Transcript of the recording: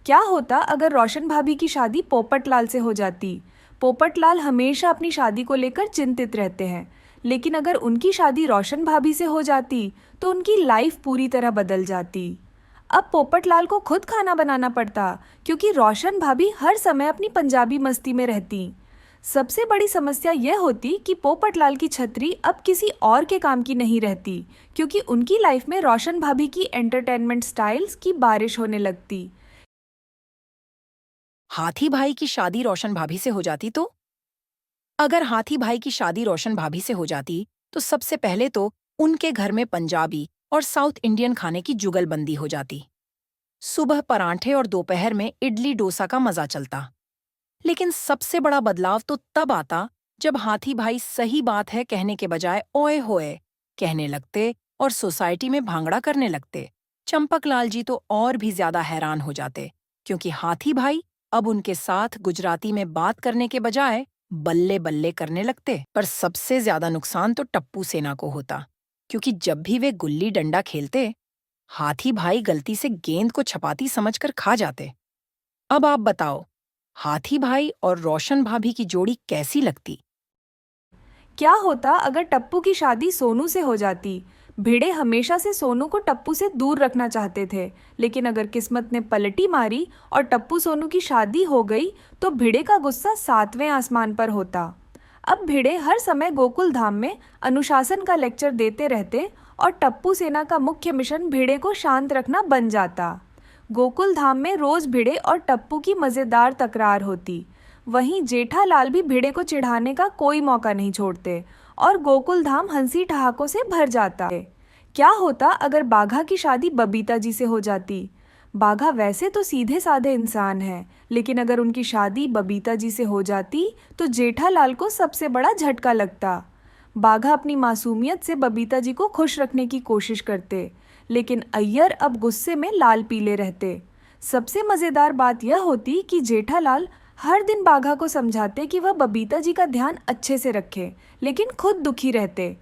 क्या होता अगर रोशन भाभी की शादी पोपटलाल से हो जाती? पोपटलाल हमेशा अपनी शादी को लेकर चिंतित रहते हैं, लेकिन अगर उनकी शादी रोशन भाभी से हो जाती तो उनकी लाइफ पूरी तरह बदल जाती। अब पोपटलाल को खुद खाना बनाना पड़ता, क्योंकि रोशन भाभी हर समय अपनी पंजाबी मस्ती में रहती। सबसे बड़ी समस्या यह होती कि पोपटलाल की छतरी अब किसी और के काम की नहीं रहती, क्योंकि उनकी लाइफ में रोशन भाभी की एंटरटेनमेंट स्टाइल्स की बारिश होने लगती। हाथी भाई की शादी रोशन भाभी से हो जाती तो? अगर हाथी भाई की शादी रोशन भाभी से हो जाती तो सबसे पहले तो उनके घर में पंजाबी और साउथ इंडियन खाने की जुगलबंदी हो जाती। सुबह परांठे और दोपहर में इडली डोसा का मजा चलता। लेकिन सबसे बड़ा बदलाव तो तब आता जब हाथी भाई सही बात है कहने के बजाय ओए होए कहने लगते और सोसाइटी में भांगड़ा करने लगते। चंपक लाल जी तो और भी ज्यादा हैरान हो जाते, क्योंकि हाथी भाई अब उनके साथ गुजराती में बात करने के बजाय बल्ले बल्ले करने लगते। पर सबसे ज्यादा नुकसान तो टप्पू सेना को होता, क्योंकि जब भी वे गुल्ली डंडा खेलते, हाथी भाई गलती से गेंद को छपाती समझकर खा जाते। अब आप बताओ, हाथी भाई और रोशन भाभी की जोड़ी कैसी लगती? क्या होता अगर टप्पू की शादी सोनू से हो जाती? भिड़े हमेशा से सोनू को टप्पू से दूर रखना चाहते थे, लेकिन अगर किस्मत ने पलटी मारी और टप्पू सोनू की शादी हो गई तो भिड़े का गुस्सा 7वें आसमान पर होता। अब भिड़े हर समय गोकुल धाम में अनुशासन का लेक्चर देते रहते और टप्पू सेना का मुख्य मिशन भिड़े को शांत रखना बन जाता। गोकुल धाम में रोज भिड़े और टप्पू की मजेदार तकरार होती। वहीं जेठालाल भी भिड़े को चिढ़ाने का कोई मौका नहीं छोड़ते और गोकुल धाम हंसी ठहाकों से भर जाता है। क्या होता अगर बाघा की शादी बबीता जी से हो जाती? बाघा वैसे तो सीधे साधे इंसान है, लेकिन अगर उनकी शादी बबीता जी से हो जाती तो जेठालाल को सबसे बड़ा झटका लगता। बाघा अपनी मासूमियत से बबीता जी को खुश रखने की कोशिश करते, लेकिन अय्यर अब गुस्से में लाल पीले रहते। सबसे मजेदार बात यह होती कि जेठालाल हर दिन बाघा को समझाते कि वह बबीता जी का ध्यान अच्छे से रखे, लेकिन खुद दुखी रहते।